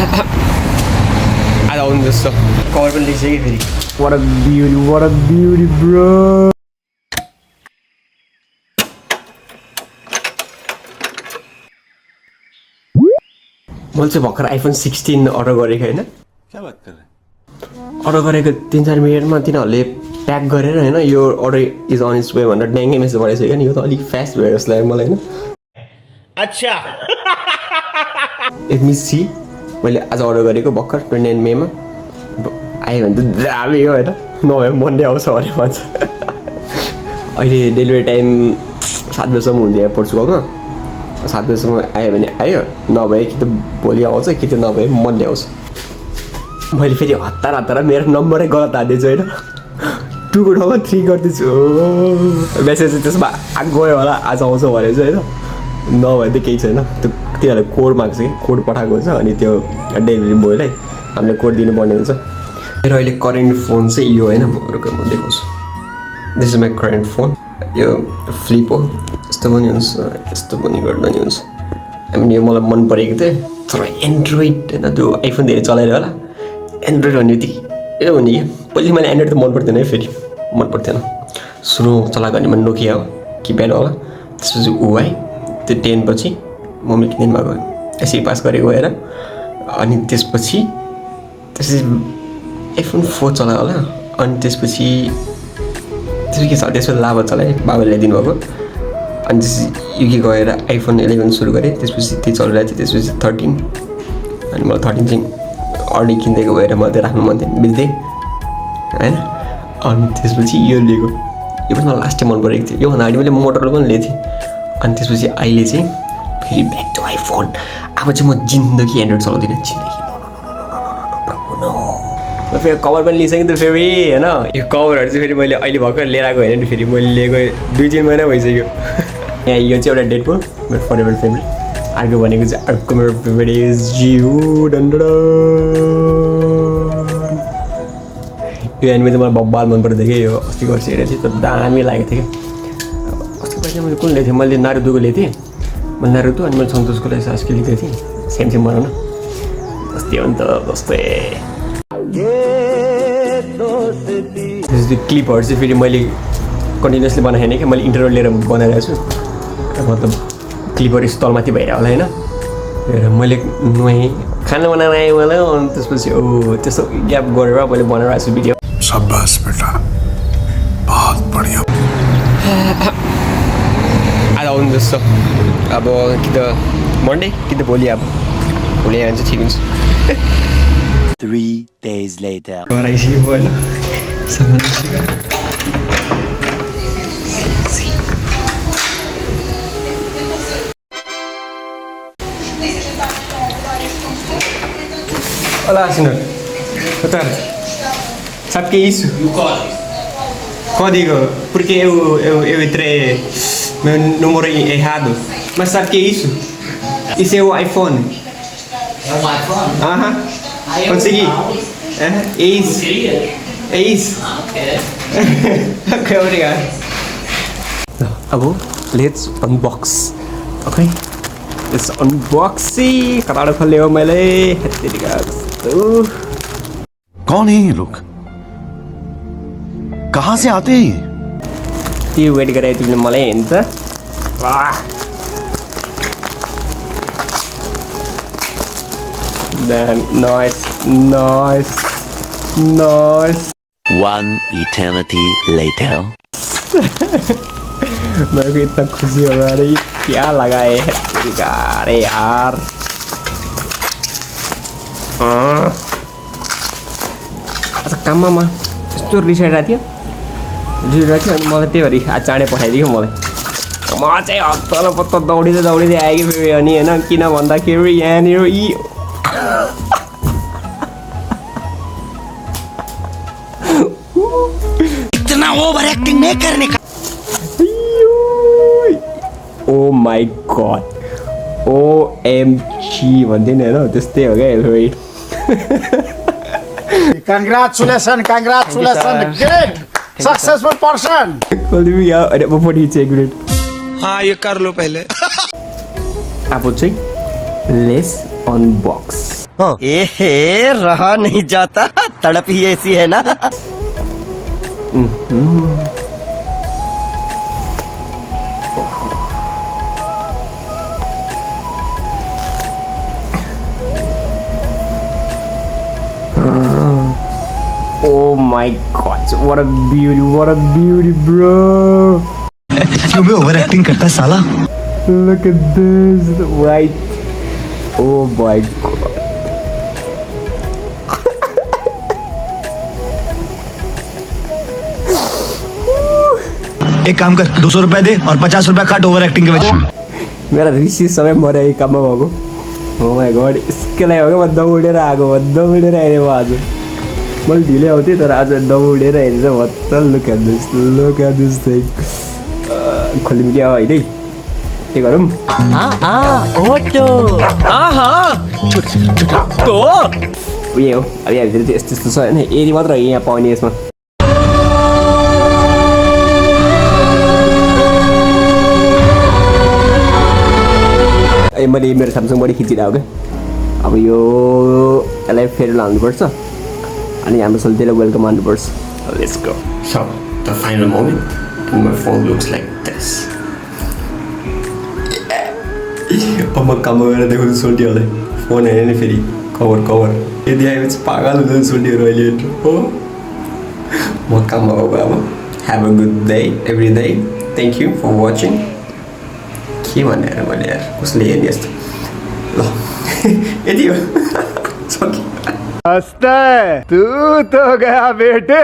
आज आउनु जस्तो कभर पनि लेख्छ कि फेरि what a beauty bro मैले चाहिँ भर्खर आइफोन 16 अर्डर गरेको होइन अर्डर गरेको 3-4 मिनटमा तिनीहरूले प्याक गरेर होइन यो order is on it's way भनेर ड्याङ्गै मेसेज पठाइसक्यो नि यो त अलिक फास्ट भयो जस्तो लाग्यो मलाई होइन अच्छा लेट मी सी मैले आज अर्डर गरेको भर्खर 29 मेमा आयो भने त दामी हो होइन नभए मन्डे आउँछ भने भन्छ अहिले डेलिभरी टाइम 7 बजीसम्म हुन्छ यहाँ पोर्चुगलमा 7 बजीसम्म आयो भने आयो नभए कि त भोलि आउँछ कि त नभए मन्डे आउँछ मैले फेरि हतार मेरो नम्बरै गलत हालिदिएछु होइन 2 को ठाउँमा 3 गरिदिन्छु मेसेज त्यसमा गयो होला आज आउँछ भने चाहिँ होइन नभए त केही छैन त्यो तिनीहरूले कोड माग्छ कि कोड पठाएको हुन्छ अनि त्यो डेलिभरी बोयलाई हामीले कोड दिनुपर्ने हुन्छ मेरो अहिले करेन्ट फोन चाहिँ यो होइन म देखाउँछु this is my current phone यो फ्लिप हो यस्तो पनि हुन्छ यस्तो पनि गर्दा नि हुन्छ अनि यो मलाई मन परेको थियो तर एन्ड्रोइड होइन त्यो आइफोन धेरै चलाएर होला एन्ड्रोइड भन्ने बित्तिकै ए भने कि पहिले मैले एन्ड्रोइड त मन पर्थेन है फेरि मन पर्थेन सुरु चलाएको भने मैले नोकिया हो किप्याड होला त्यसपछि ऊ है त्यो 10 पछि मम्मी किनेमा गयो यसरी पास गरेको भएर अनि त्यसपछि आइफोन 4 चलायो होला अनि त्यसपछि के छ त्यसपछि लाभा चलाएँ बाबाले ल्याइदिनु भएको अनि त्यसपछि युके गएर आइफोन 11 सुरु गरेँ त्यसपछि त्यही चलिरहेको थियो त्यसपछि 13 अनि मलाई 13 चाहिँ अर्ली किनिदिएको भएर मलाई त्यो राख्नु मन थियो बिल्दै होइन अनि त्यसपछि यो लिएको यो पनि मलाई लास्ट टाइम मन परेको थियो योभन्दा अगाडि मैले मोटरले पनि लिएको थिएँ अनि त्यसपछि अहिले चाहिँ फेरि ब्याक टु आइफोन अब चाहिँ म जिन्दगी एन्ड्रोइड चलाउँदिनँ जिन्दगी फेरि कभर पनि लिइसकेँ त फेरि होइन यो कभरहरू चाहिँ फेरि मैले अहिले भर्खर लिएर आएको होइन फेरि मैले लिएको 2-3 महिना भइसक्यो यहाँ यो चाहिँ एउटा डेडपुल मेरो फरेभर फेभरेट अर्को भनेको चाहिँ अर्को मेरो फेभरेट इज जिउ डन्डा यो एनिमे चाहिँ मलाई बब्बाल मन पर्थ्यो कि यो अस्ति वर्ष हेरेको थिएँ त दामी लागेको थियो कि अस्ति वर्ष मैले कुन लिएको थिएँ मैले नारुतोको लिएको थिएँ मैले नारुतो अनि मैले सन्तोषको लागि सासकी लिएको थिएँ सेम बनाउन अस्ति हो नि त जस्तै त्यो क्लिपहरू चाहिँ फेरि मैले कन्टिन्युसली बनाएन कि मैले इन्टरभल लिएर बनाइरहेको छु मतलब क्लिपहरू स्थलमाथि भइरहेको होला होइन मैले नुहाएँ खाना बनाएर आएँ मलाई अनि त्यसपछि त्यस्तो ग्याप गरेर मैले बनाइरहेको छु भिडियो शाबाश बेटा बहुत बढिया आज आउनु जस्तो अब कि त मन्डे कि त भोलि अब भोलि आयो भने चाहिँ ठिक हुन्छ 3 days later घर आइसक्यो होइन Hola, senhor. Boa tarde. Sabe o que é isso? o código Código, porque eu entrei meu número errado. Mas sabe o que é isso? Isso é o iPhone. é um iPhone Aham. aí eu Consegui. É isso. queria É isso. ok Ok, obrigado. अब let's unbox. Okay. Let's unboxing. कताबाट खोल्यो मैले कौन है ये लोग कहाँ से आते हैं ये? त्यो वेट गरे तिमीले मलाई हेर्नु त नाइस 1 eternity later मेरे को इतना खुशी हो रहा है क्या लगा है अरे यार अच्छा काममा यस्तो रिसाइरहेको थियो अनि मलाई त्यही भएर आज चाँडै पठाइदियो मलाई म चाहिँ हत्ता पत्ता दौडिँदै आएँ कि फेरि अनि होइन किन भन्दाखेरि यहाँनिर इतना ओभर एक्टिंग नहीं करने का ओ माई गड OMG भन्थ्यो नि होइन त्यस्तै हो क्या फेरि Congratulations, great, successful person. अरे वो फोटो खींचे एक मिनट हाँ ये कर लो पहले अब चाहिँ लेस अनबक्स एहे रहा नहीं जाता तड़प ही ऐसी है ना Oh my god, what a beauty, bro. क्यों बे ओवर एक्टिंग करता है साला? Look at this, right? Oh my god. एक काम कर 200 रुपए दे और 50 रुपए काट ओवर एक्टिंग के वजह। मेरा ऋषि समय मऱ्यो यही काममा भएको हो माई गड यसको लागि हो क्या म दौडेर आएको दौडेर आएँ म आज मैले ढिलै आउँथेँ तर आज दौडेर हेरेर भत्तल लुक एट दिस थिङ खोलिम क्या होइन है के गरौँ उयो हो अब यहाँभित्र चाहिँ यस्तो यस्तो छ होइन यति मात्र हो यहाँ पाउने यसमा ए मैले मेरो स्यामसङबाट खिचिरहेको क्या अब यो यसलाई फेरि लानुपर्छ अनि हाम्रो सोल्टीलाई वेलकम हान्नुपर्छ let's go so the final moment my phone looks like this अब म काम गरेर देखाउँछु सोल्टीहरूलाई फोन हेरेँ नि फेरि कभर यदि आएपछि पागल हुन्छ सोल्टीहरू अहिले हो म काममा गएको अब have a good day every day thank you for watching के भन्ने यार मैले यार कसले हेर्ने यस्तो ल यति हो सक्यो हंसता है तू तो गया बेटे